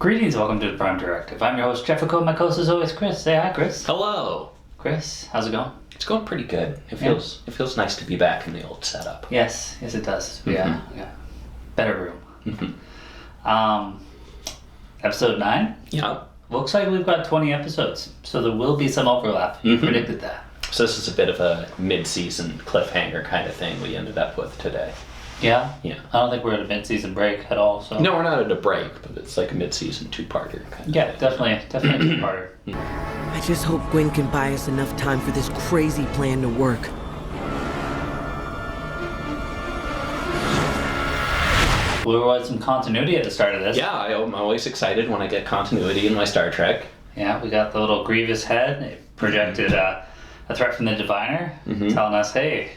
Greetings, welcome to the Prime Directive. I'm your host, Jefficho. My co-host is always Chris. Say hi, Chris. Hello. Chris, how's it going? It's going pretty good. It feels nice to be back in the old setup. Yes, it does. Yeah. Better room. Episode 9? Yeah. Looks like we've got 20 episodes, so there will be some overlap. You predicted that. So this is a bit of a mid-season cliffhanger kind of thing we ended up with today. Yeah? Yeah. I don't think we're at a mid-season break at all, so... No, we're not at a break, but it's like a mid-season two-parter kind of Yeah, thing. definitely a two-parter. I just hope Gwen can buy us enough time for this crazy plan to work. We had some continuity at the start of this. Yeah, I'm always excited when I get continuity in my Star Trek. Yeah, we got the little Grievous head. It projected a threat from the Diviner, telling us, hey,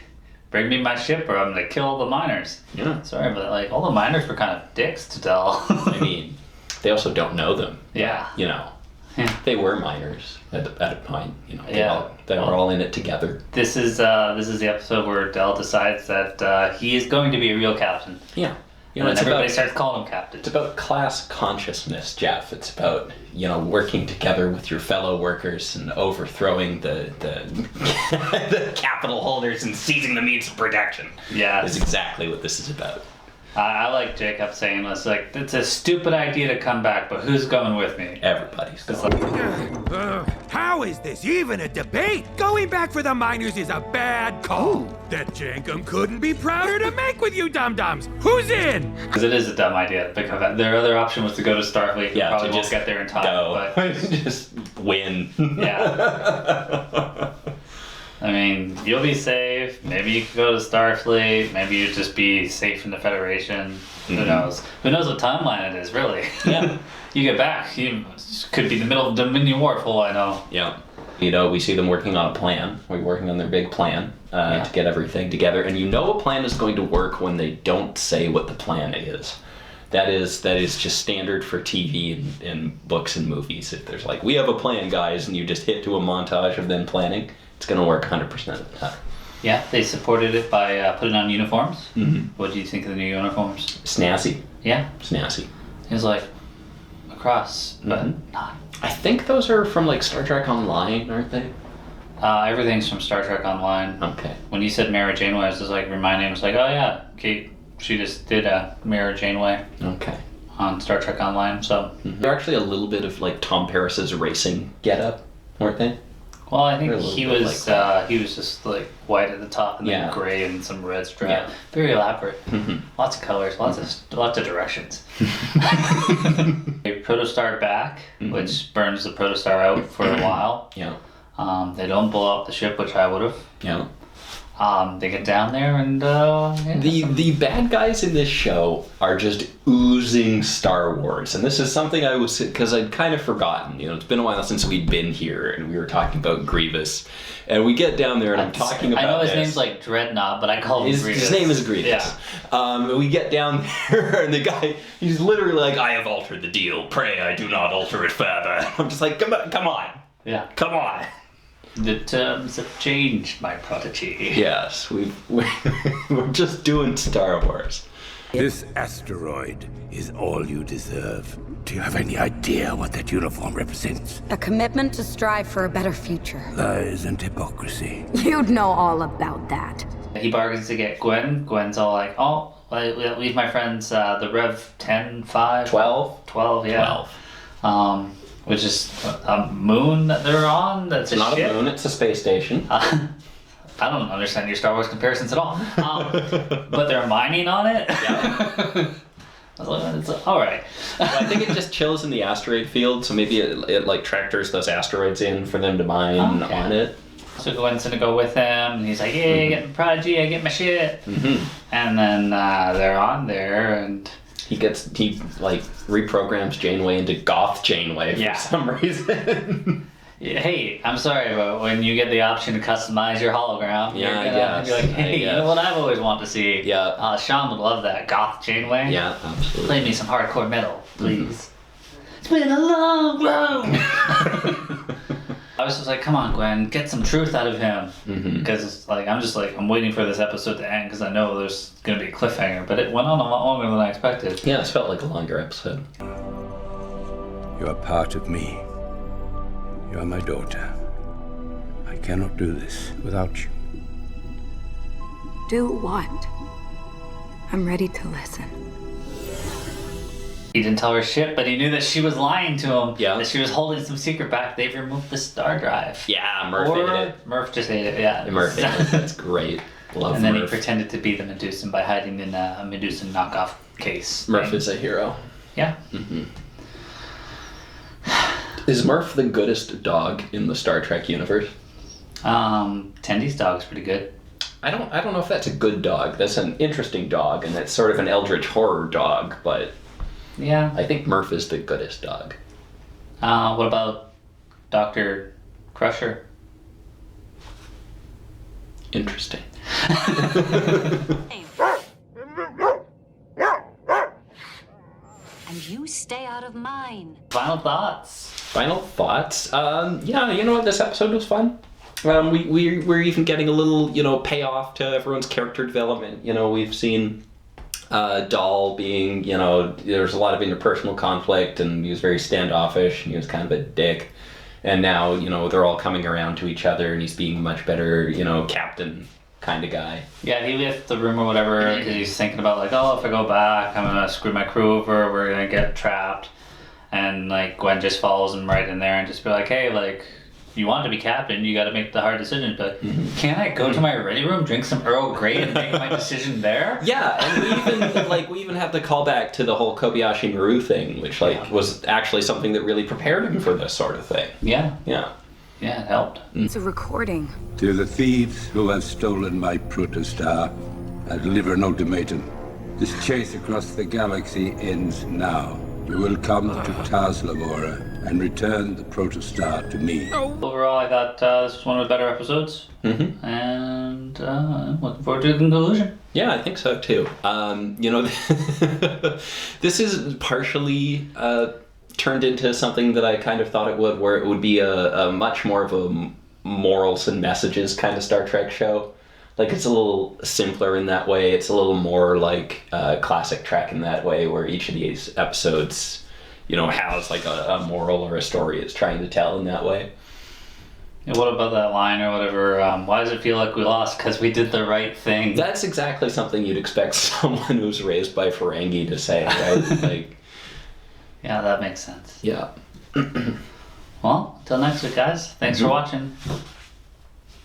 bring me my ship or I'm going to kill all the miners. Yeah. Sorry, but like all the miners were kind of dicks to tell. I mean, they also don't know them. Yeah. You know, Yeah. they were miners at a point. You know, Yeah. they were all in it together. This is the episode where Dal decides that he is going to be a real captain. Yeah. You And know, then everybody starts calling him captain. It's about class consciousness, Jeff. It's about, working together with your fellow workers and overthrowing the the capital holders and seizing the means of protection. Yeah. Is exactly what this is about. I like Jacob saying this, like, it's a stupid idea to come back, but who's going with me? Everybody's going. How is this even a debate? Going back for the miners is a bad call. That Jankum couldn't be prouder to make with you dum-dums. Who's in? Because it is a dumb idea. Because their other option was to go to Starfleet. Yeah, probably to won't just get there in time. go. But Just win. yeah. I mean, you'll be safe. Maybe you could go to Starfleet. Maybe you'd just be safe in the Federation. Who knows? Who knows what timeline it is, really? Yeah. You get back. You could be in the middle of Dominion War, for all I know. Yeah. We see them working on a plan. We're working on their big plan to get everything together. And a plan is going to work when they don't say what the plan is. That is just standard for TV and books and movies. If there's like, we have a plan, guys, and you just hit to a montage of them planning, it's going to work 100% of the time. Yeah, they supported it by putting on uniforms. Mm-hmm. What do you think of the new uniforms? Snazzy. Yeah. Snazzy. It was like a cross, but not. I think those are from like Star Trek Online, aren't they? Everything's from Star Trek Online. Okay. When you said Mara Janeway, I was just like reminding him, it was like, oh yeah, Kate, she just did a Mara Janeway Okay. on Star Trek Online, so. They're actually a little bit of like Tom Paris's racing getup, weren't they? Well, I think They're a little he bit was like he was just like white at the top and then Yeah. gray and some red strap. Yeah. Very elaborate. Lots of colors, lots of directions. They Protostar back, which burns the Protostar out for a while. Yeah. They don't blow up the ship, which I would have. Yeah. They get down there and The bad guys in this show are just oozing Star Wars, and this is something I was, because I'd kind of forgotten. It's been a while since we'd been here, and we were talking about Grievous, and we get down there, and I'm talking about. I know his this. name's like Dreadnought, but I call him Grievous. His name is Grievous. Yeah. We get down there, and the guy, he's literally like, "I have altered the deal. Pray I do not alter it further." I'm just like, come on, Yeah. come on. The terms have changed, my prodigy. Yes, we're just doing Star Wars. This asteroid is all you deserve. Do you have any idea what that uniform represents? A commitment to strive for a better future. Lies and hypocrisy. You'd know all about that. He bargains to get Gwen. Gwen's all like, oh, leave my friends the Rev 10, 5? 12, yeah. 12. Which is a moon that they're on. That's It's not ship. a moon, it's a space station. I don't understand your Star Wars comparisons at all. But they're mining on it? Yeah. I was like, it's all right. I think it just chills in the asteroid field, so maybe it like tractors those asteroids in for them to mine on it. So Gwen's gonna go with him, and he's like, yeah, get my Prodigy, I get my shit. And then they're on there, and... He reprograms Janeway into Goth Janeway for some reason. Hey, I'm sorry, but when you get the option to customize your hologram, Yeah, you're gonna be like, hey, you know what I've always wanted to see? Yeah. Sean would love that. Goth Janeway. Yeah, absolutely. Play me some hardcore metal, please. It's been a long road. I was just like, come on, Gwen, get some truth out of him. Because I'm waiting for this episode to end because I know there's going to be a cliffhanger. But it went on a lot longer than I expected. Yeah, this felt like a longer episode. You are part of me. You are my daughter. I cannot do this without you. Do what? I'm ready to listen. He didn't tell her shit, but he knew that she was lying to him. Yeah. That she was holding some secret back. They've removed the star drive. Yeah, Murph ate it. Murph just ate it, yeah. Murph ate it. That's great. Love And then Murph. he pretended to be the Medusan by hiding in a Medusan knockoff case. Murph thing. is a hero. Yeah. Is Murph the goodest dog in the Star Trek universe? Tendy's dog's pretty good. I don't know if that's a good dog. That's an interesting dog, and it's sort of an eldritch horror dog, but Yeah. I think Murph is the goodest dog. What about Dr. Crusher? Interesting. And you stay out of mine. Final thoughts? Final thoughts? Yeah, you know what? This episode was fun. We're even getting a little, payoff to everyone's character development. We've seen Dal being, there's a lot of interpersonal conflict, and he was very standoffish, and he was kind of a dick. And now, they're all coming around to each other, and he's being much better, captain kind of guy. Yeah, he left the room or whatever because he's thinking about if I go back, I'm gonna screw my crew over. We're gonna get trapped. And Gwen just follows him right in there and just be like, hey, you want to be captain, you got to make the hard decision. But can I go to my ready room, drink some Earl Grey, and make my decision there? Yeah, and we even have the callback to the whole Kobayashi Maru thing, which was actually something that really prepared him for this sort of thing. Yeah. Yeah. Yeah, it helped. It's a recording. To the thieves who have stolen my Protostar, I deliver an ultimatum. This chase across the galaxy ends now. You will come to Taz Lavora and return the Protostar to me. Overall, I thought this was one of the better episodes. Mm-hmm. And I'm looking forward to the conclusion. Yeah, I think so too. This is partially turned into something that I kind of thought it would, where it would be a much more of a morals and messages kind of Star Trek show. It's a little simpler in that way. It's a little more like classic Trek in that way, where each of these episodes, has a moral or a story it's trying to tell in that way. And what about that line or whatever? Why does it feel like we lost? Because we did the right thing. That's exactly something you'd expect someone who's raised by Ferengi to say, right? Yeah, that makes sense. Yeah. Well, till next week, guys. Thanks for watching.